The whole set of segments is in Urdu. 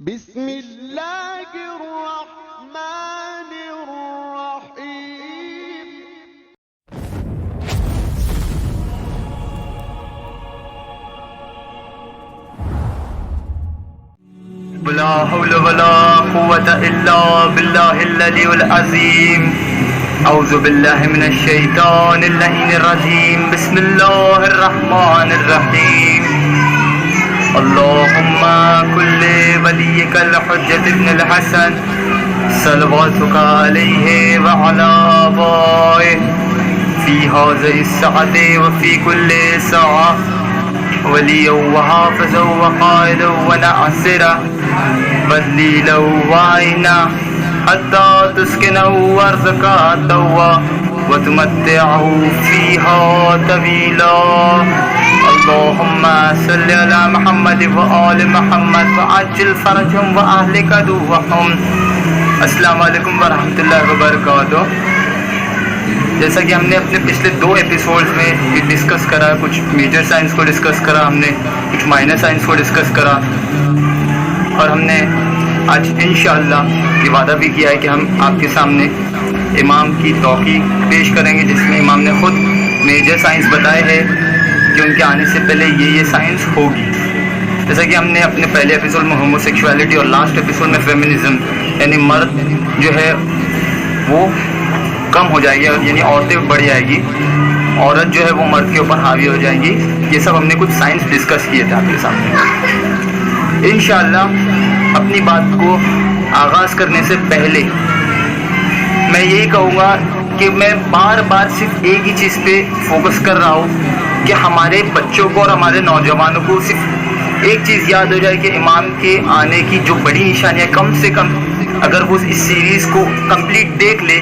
بسم اللہ الرحمن الرحیم. لا حول ولا قوة إلا بالله العلي العظيم. أعوذ بالله من الشيطان اللعين الرجيم. بسم الله الرحمن الرحيم. اللهم كل وليك الحجة ابن الحسن صلواتك عليه وعلى آبائه في هذه الساعة وفي كل ساعة وليا وحافظا وقائدا وناصرا وذليلا وعينا حتى تسكنه وارزقا توا وتمتعه فيها طويلا. اللهم صل على محمد وآل محمد وعجل فرجهم وأهلك عدوهم. السلام علیکم ورحمۃ اللہ وبرکاتہ. جیسا کہ ہم نے اپنے پچھلے 2 ایپیسوڈز میں یہ ڈسکس کرا، کچھ میجر سائنس کو ڈسکس کرا، ہم نے کچھ مائنر سائنس کو ڈسکس کرا، اور ہم نے آج انشاءاللہ یہ وعدہ بھی کیا ہے کہ ہم آپ کے سامنے امام کی توقیع پیش کریں گے، جس میں امام نے خود میجر سائنس بتائے ہیں کہ ان کے آنے سے پہلے یہ سائنس ہوگی. جیسا کہ ہم نے اپنے پہلے ایپیسوڈ میں ہومو سیکشولیٹی اور لاسٹ ایپیسوڈ میں فیمنزم، یعنی مرد جو ہے وہ کم ہو جائے گی، یعنی عورتیں بڑھ جائے گی، عورت جو ہے وہ مرد کے اوپر حاوی ہو جائے گی. یہ سب ہم نے کچھ سائنس ڈسکس کیے تھے آپ کے سامنے. انشاءاللہ اپنی بات کو آغاز کرنے سے پہلے میں یہی کہوں گا کہ میں بار بار صرف ایک ہی چیز پہ فوکس کر رہا ہوں کہ ہمارے بچوں کو اور ہمارے نوجوانوں کو صرف ایک چیز یاد ہو جائے کہ امام کے آنے کی جو بڑی نشانیاں، کم سے کم اگر وہ اس سیریز کو کمپلیٹ دیکھ لے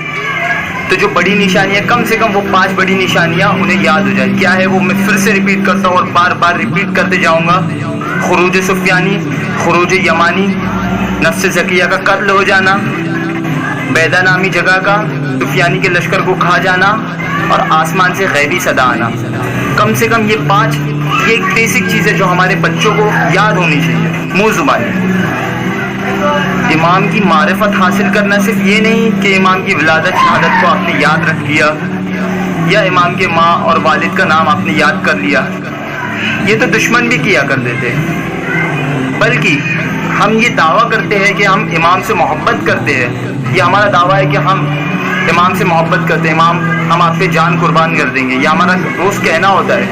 تو جو بڑی نشانیاں، کم سے کم وہ 5 بڑی نشانیاں انہیں یاد ہو جائے. کیا ہے وہ میں پھر سے ریپیٹ کرتا ہوں اور بار بار ریپیٹ کرتے جاؤں گا. خروج سفیانی، خروج یمانی، نفس زکیہ کا قتل ہو جانا، بیدا نامی جگہ کا سفیانی کے لشکر کو کھا جانا، اور آسمان سے غیبی صدا آنا. کم سے کم یہ 5 یہ ایک بیسک چیز ہے جو ہمارے بچوں کو یاد ہونی چاہیے منہ زبانی. امام کی معرفت حاصل کرنا صرف یہ نہیں کہ امام کی ولادت شہادت کو آپ نے یاد رکھ لیا یا امام کے ماں اور والد کا نام آپ نے یاد کر لیا، یہ تو دشمن بھی کیا کرتے تھے، بلکہ ہم یہ دعویٰ کرتے ہیں کہ ہم امام سے محبت کرتے ہیں. یہ ہمارا دعویٰ ہے کہ ہم امام سے محبت کرتے ہیں، امام ہم آپ پہ جان قربان کر دیں گے، یہ ہمارا روز کہنا ہوتا ہے.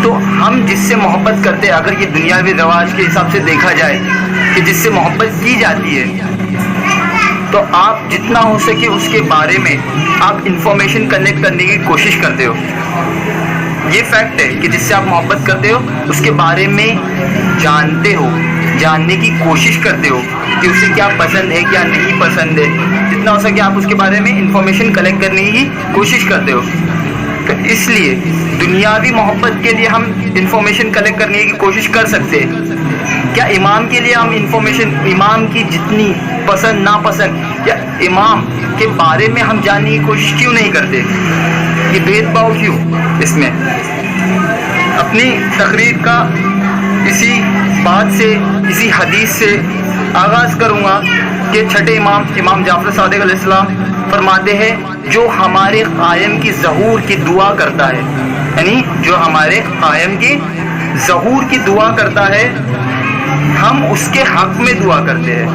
تو ہم جس سے محبت کرتے ہیں، اگر یہ دنیاوی رواج کے حساب سے دیکھا جائے کہ جس سے محبت کی جاتی ہے، تو آپ جتنا ہو سکے اس کے بارے میں آپ انفارمیشن کلیکٹ کرنے کی کوشش کرتے ہو. یہ فیکٹ ہے کہ جس سے آپ محبت کرتے ہو اس کے بارے میں جانتے ہو، جاننے کی کوشش کرتے ہو کہ اسے کیا پسند ہے کیا نہیں پسند ہے. جتنا ہو سکے آپ اس کے بارے میں انفارمیشن کلیکٹ کرنے کی کوشش کرتے ہو. تو اس لیے دنیاوی محبت کے لیے ہم انفارمیشن کلیکٹ کرنے کی کوشش کر سکتے ہیں. کیا امام کے لیے ہم انفارمیشن، امام کی جتنی پسند ناپسند یا امام کے بارے میں ہم جاننے کی کوشش کیوں نہیں کرتے؟ یہ بھید بھاؤ کیوں؟ اس میں اپنی تقریر کا اسی بات سے، اسی حدیث سے آغاز کروں گا کہ چھٹے امام، امام جعفر صادق علیہ السلام فرماتے ہیں جو ہمارے قائم کی ظہور کی دعا کرتا ہے، یعنی جو ہمارے قائم کی ظہور کی دعا کرتا ہے ہم اس کے حق میں دعا کرتے ہیں.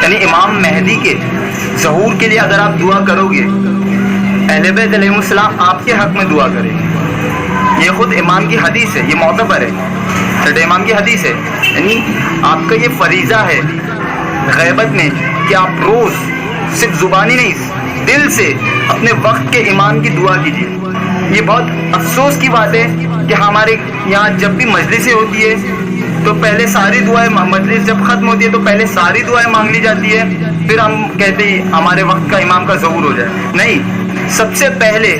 یعنی امام مہدی کے ظہور کے لیے اگر آپ دعا کرو گے، اہل بیت علیہ السلام آپ کے حق میں دعا کریں گے. یہ خود امام کی حدیث ہے، یہ معتبر ہے، چھٹے امام کی حدیث ہے. یعنی آپ کا یہ فریضہ ہے غیبت میں کہ آپ روز صرف زبانی نہیں، دل سے اپنے وقت کے امام کی دعا کیجیے. یہ بہت افسوس کی بات ہے کہ ہمارے یہاں جب بھی مجلسیں ہوتی ہے تو پہلے ساری دعائیں، مجلس جب ختم ہوتی ہے تو پہلے ساری دعائیں مانگ لی جاتی ہے، پھر ہم کہتے ہیں ہمارے وقت کا امام کا ظہور ہو جائے. نہیں، سب سے پہلے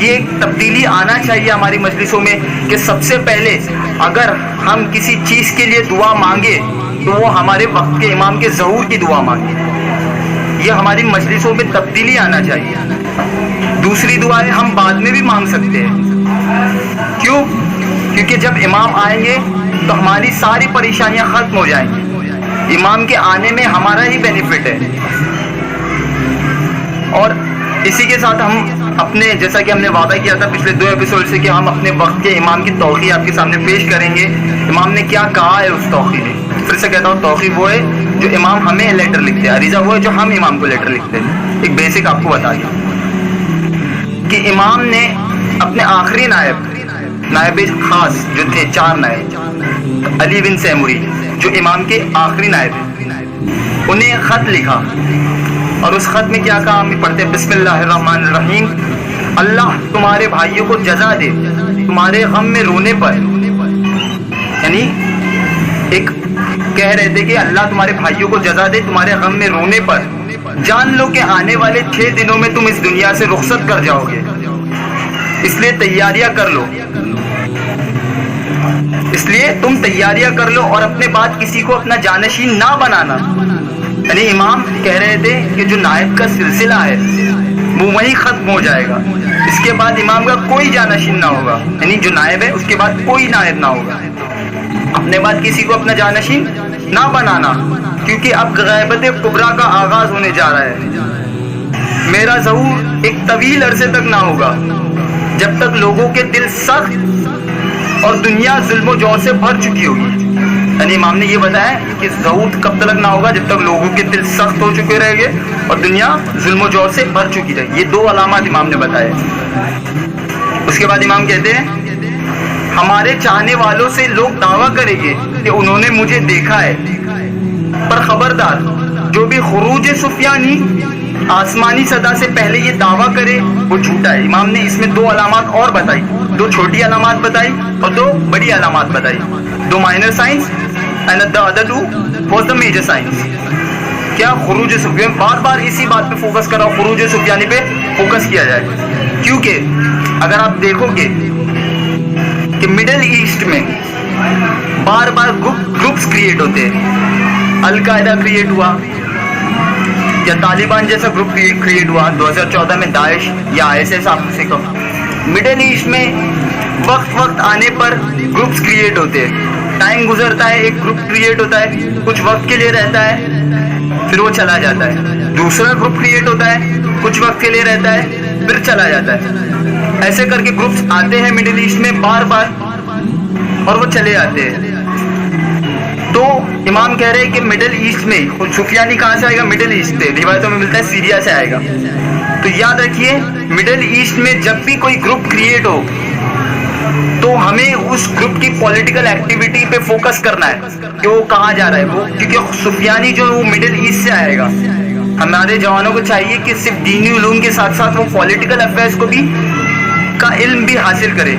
یہ تبدیلی آنا چاہیے ہماری مجلسوں میں کہ سب سے پہلے اگر ہم کسی چیز کے لیے دعا مانگے تو وہ ہمارے وقت کے امام کے ظہور کی دعا مانگے. یہ ہماری مجلسوں میں تبدیلی آنا چاہیے. دوسری دعائیں ہم بعد میں بھی مانگ سکتے ہیں. کیوں؟ کیونکہ جب امام آئیں گے تو ہماری ساری پریشانیاں ختم ہو جائیں گی. امام کے آنے میں ہمارا ہی بینیفٹ ہے. اور اسی کے ساتھ ہم اپنے، جیسا کہ ہم نے وعدہ کیا تھا پچھلے 2 ایپیسوڈ سے کہ ہم اپنے وقت کے امام کی توقیع آپ کے سامنے پیش کریں گے. امام نے کیا کہا ہے اس توقیع میں. پھر سے کہتا ہوں، توقیع وہ ہے جو امام ہمیں لیٹر لکھتے ہیں، عریضہ وہ ہے جو ہم امام کو لیٹر لکھتے ہیں. ایک بیسک آپ کو بتا دیا کہ امام نے اپنے آخری نائب خاص جو تھے، 4 نائب، علی بن سیموری جو امام کے آخری نائب ہیں، انہیں خط لکھا. اور اس خط میں کیا کہا ہم پڑھتے ہیں، بسم اللہ الرحمن الرحیم. اللہ تمہارے بھائیوں کو جزا دے تمہارے غم میں رونے پر. یعنی ایک کہہ رہے تھے کہ اللہ تمہارے بھائیوں کو جزا دے تمہارے غم میں رونے پر. جان لو کہ آنے والے 6 دنوں میں تم اس دنیا سے رخصت کر جاؤ گے، اس لیے تیاریاں کر لو. اس لیے تم تیاریاں کر لو اور اپنے بعد کسی کو اپنا جانشین نہ بنانا. یعنی امام کہہ رہے تھے کہ جو نائب کا سلسلہ ہے وہ وہیں ختم ہو جائے گا. اس کے بعد امام کا کوئی جانشین نہ ہوگا. یعنی جو نائب ہے اس کے بعد کوئی نائب نہ ہوگا. اپنے بعد کسی کو اپنا جانشین نہ بنانا، کیونکہ اب غیبت کبریٰ کا آغاز ہونے جا رہا ہے. میرا ظہور ایک طویل عرصے تک نہ ہوگا جب تک لوگوں کے دل سخت اور دنیا ظلم و جور سے بھر چکی ہوگی. یعنی امام نے یہ بتایا کہ ظہور کب تک نہ ہوگا، جب تک لوگوں کے دل سخت ہو چکے رہیں گے اور دنیا ظلم و جور سے بھر چکی رہے. یہ 2 علامات امام نے بتائے. اس کے بعد امام کہتے ہیں ہمارے چاہنے والوں سے لوگ دعویٰ کریں گے کہ انہوں نے مجھے دیکھا ہے، پر خبردار جو بھی خروج سفیانی آسمانی صدا سے پہلے یہ دعویٰ کرے وہ جھوٹا ہے. امام نے اس میں 2 علامات اور بتائی، 2 چھوٹی علامات بتائی اور 2 بڑی علامات بتائی. 2 minor signs and the other 2 was the major science. کیا خروج سفیانی، بار بار اسی بات پہ فوکس کرا، خروج سفیانی پہ فوکس کیا جائے. کیونکہ اگر آپ دیکھو گے کہ مڈل ایسٹ میں بار بار گروپس کریٹ ہوتے ہیں. القاعدہ کریٹ ہوا یا طالبان جیسا گروپ کریٹ ہوا 2014 میں، داعش یا ISIS آپ سے کہو. مڈل ایسٹ میں وقت آنے پر گروپس کریٹ ہوتے ہیں. ٹائم گزرتا ہے، ایک گروپ کریٹ ہوتا ہے، کچھ وقت کے لیے رہتا ہے، پھر وہ چلا جاتا ہے. دوسرا گروپ کریٹ ہوتا ہے، کچھ وقت کے لیے رہتا ہے، پھر چلا جاتا ہے. ایسے کر کے گروپس آتے ہیں مڈل ایسٹ میں بار بار اور وہ چلے جاتے ہیں. تو امام کہہ رہے ہیں کہ مڈل ایسٹ میں سفیانی کہاں سے آئے گا؟ مڈل ایسٹ سے. روایتوں میں ملتا ہے سیریا سے آئے گا. تو یاد رکھیے مڈل ایسٹ میں جب بھی کوئی گروپ کریٹ ہو تو ہمیں اس گروپ کی پولیٹیکل ایکٹیویٹی پہ فوکس کرنا ہے کہ وہ کہاں جا رہا ہے وہ، کیونکہ سفیانی جو وہ مڈل ایسٹ سے آئے گا. ہمارے جوانوں کو چاہیے کہ صرف دینی علوم کے ساتھ ساتھ وہ پولیٹیکل افیئرس کو بھی کا علم بھی حاصل کرے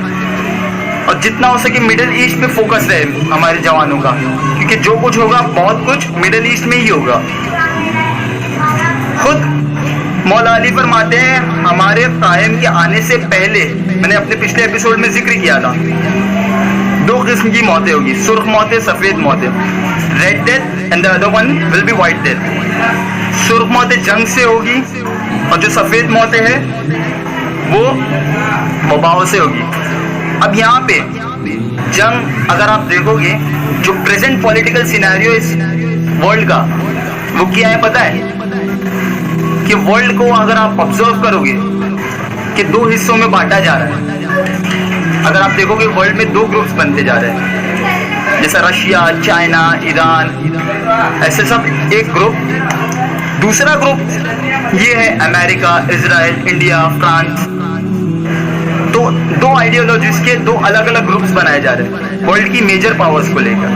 اور جتنا ہو سکے مڈل ایسٹ پہ فوکس رہے ہمارے جوانوں کا، کیونکہ جو کچھ ہوگا بہت کچھ مڈل ایسٹ میں ہی ہوگا. خود مولا علی فرماتے ہیں ہمارے قائم کے آنے سے پہلے، میں نے اپنے پچھلے ایپیسوڈ میں ذکر کیا تھا، 2 قسم کی موتیں ہوگی، سرخ موتیں، سفید موتیں. Red death and the other one will be white death. سرخ موتیں جنگ سے ہوگی اور جو سفید موتیں ہیں وہ وباؤں سے ہوگی. اب یہاں پہ جنگ اگر آپ دیکھو گے جو پریزنٹ پولیٹیکل سینیریو اس ورلڈ کا وہ کیا ہے پتہ ہے کہ ورلڈ کو اگر آپ آبزرو کرو گے کہ 2 حصوں میں بانٹا جا رہا ہے. اگر آپ دیکھو گے ورلڈ میں 2 گروپس بنتے جا رہے ہیں، جیسا رشیا، چائنا، ایران، ایسے سب ایک گروپ. دوسرا گروپ یہ ہے امریکہ، اسرائیل، انڈیا، فرانس. تو 2 آئیڈیالوجیز کے 2 الگ الگ گروپس بنائے جا رہے ہیں ورلڈ کی میجر پاورز کو لے کر.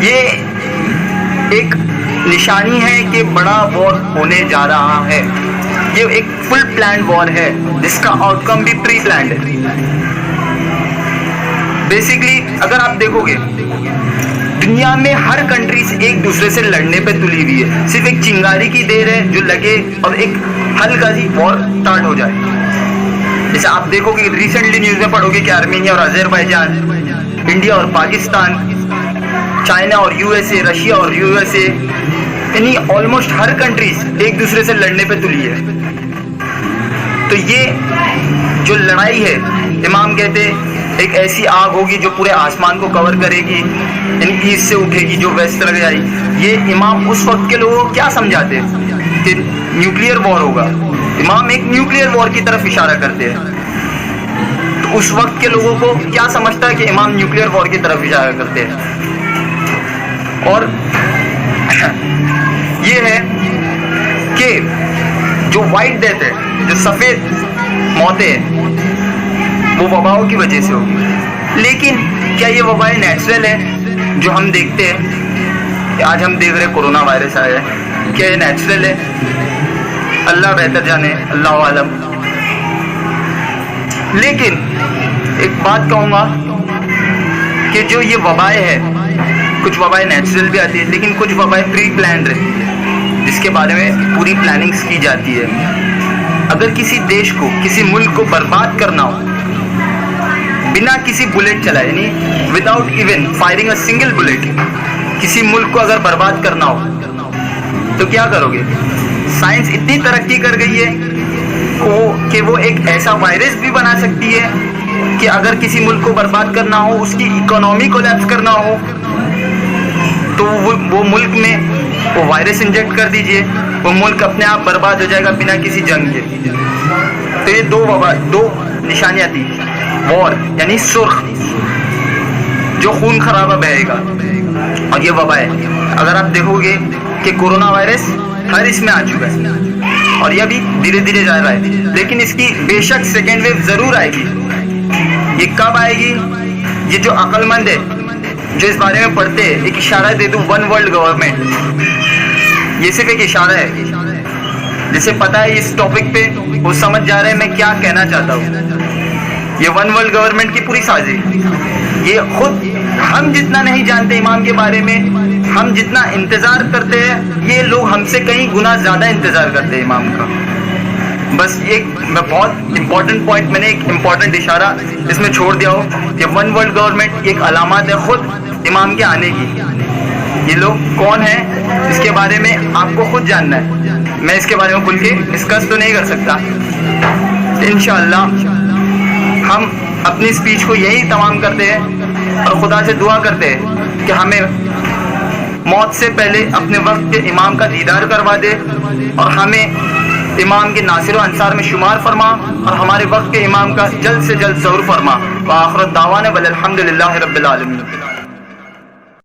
یہ ایک نشانی ہے کہ بڑا وار ہونے جا رہا ہے. یہ ایک فل پلانڈ وار ہے جس کا آؤٹ کم بھی پری پلانڈ ہے. بیسیکلی اگر آپ دیکھو گے دنیا میں ہر کنٹریز ایک دوسرے سے لڑنے پہ تلی ہوئی ہے، صرف ایک چنگاری کی دیر ہے جو لگے اور ایک ہلکا سی وار سٹارٹ ہو جائے. جیسے آپ دیکھو کہ ریسنٹلی نیوز میں پڑھو گے کہ آرمینیا اور آذربائیجان، انڈیا اور پاکستان، چائنا اور USA، رشیا اور USA، یعنی آلموسٹ ہر کنٹریز ایک دوسرے سے لڑنے پہ تلی ہے. تو یہ جو لڑائی ہے امام کہتے ایک ایسی آگ ہوگی جو پورے آسمان کو کور کرے گی، یعنی ایسٹ سے اٹھے گی جو ویسٹ طرف جائے گی۔ یہ امام اس وقت کے لوگوں کو کیا سمجھاتے کہ نیوکلیئر وار ہوگا؟ امام ایک نیوکلیئر وار کی طرف اشارہ کرتے ہیں۔ تو اس وقت کے لوگوں کو کیا سمجھتا ہے کہ امام نیوکلیئر وار کی طرف اشارہ کرتے ہیں؟ اور یہ ہے کہ جو وائٹ ڈیتھ ہے، جو سفید موتیں ہیں، وہ وباؤں کی وجہ سے ہوگی۔ لیکن کیا یہ وبائیں نیچرل ہے جو ہم دیکھتے ہیں؟ آج ہم دیکھ رہے کورونا وائرس آیا ہے، کیا یہ نیچرل ہے؟ اللہ بہتر جانے، اللہ عالم۔ لیکن ایک بات کہوں گا کہ جو یہ وبائیں ہے، کچھ وبائیں نیچرل بھی آتی ہے، لیکن کچھ وبائیں پری پلانڈ رہتی ہے، جس کے بارے میں پوری پلاننگز کی جاتی ہے۔ اگر کسی دیش کو، کسی ملک کو برباد کرنا ہو بنا کسی بلیٹ چلائے، یعنی without even firing a single Bullet, کسی ملک کو اگر برباد کرنا ہو تو کیا کرو گے؟ سائنس اتنی ترقی کر گئی ہے کہ وہ ایک ایسا وائرس بھی بنا سکتی ہے کہ اگر کسی ملک کو برباد کرنا ہو، اس کی اکانومی کولیپس کرنا ہو، تو وہ ملک میں وہ وائرس انجیکٹ کر دیجئے، وہ ملک اپنے آپ برباد ہو جائے گا بنا کسی جنگ کے۔ تو یہ دو نشانیاں تھی، وار یعنی سرخ، جو خون خرابہ بہے گا، اور یہ وبا ہے۔ اگر آپ دیکھو گے کہ کورونا وائرس ہر اس میں آ چکا ہے اور یہ بھی دھیرے دھیرے جا رہا ہے، لیکن اس کی بے شک سیکنڈ ویو ضرور آئے گی۔ یہ کب آئے گی؟ یہ جو عقل مند ہے، جو اس بارے میں پڑھتے ہیں، ایک اشارہ دے دوں، ون ورلڈ گورنمنٹ، یہ صرف ایک اشارہ ہے۔ جسے پتا ہے اس ٹاپک پہ وہ سمجھ جا رہے ہیں میں کیا کہنا چاہتا ہوں۔ یہ ون ورلڈ گورنمنٹ کی پوری سازش، یہ خود ہم جتنا نہیں جانتے امام کے بارے میں، ہم جتنا انتظار کرتے ہیں، یہ لوگ ہم سے کئی گنا زیادہ انتظار کرتے ہیں امام کا۔ بس ایک میں بہت امپورٹنٹ پوائنٹ، میں نے ایک امپورٹنٹ اشارہ اس میں چھوڑ دیا ہو کہ ون ورلڈ گورنمنٹ ایک علامات ہے خود امام کے آنے کی۔ یہ لوگ کون ہیں اس کے بارے میں آپ کو خود جاننا ہے، میں اس کے بارے میں کھل کے ڈسکس تو نہیں کر سکتا۔ انشاءاللہ ہم اپنی اسپیچ کو یہی تمام کرتے ہیں اور خدا سے دعا کرتے ہیں کہ ہمیں موت سے پہلے اپنے وقت کے امام کا دیدار کروا دے اور ہمیں امام کے ناصر و انصار میں شمار فرما، اور ہمارے وقت کے امام کا جلد سے جلد ظہور فرما۔ وآخر دعوانا والحمد للہ رب العالمین۔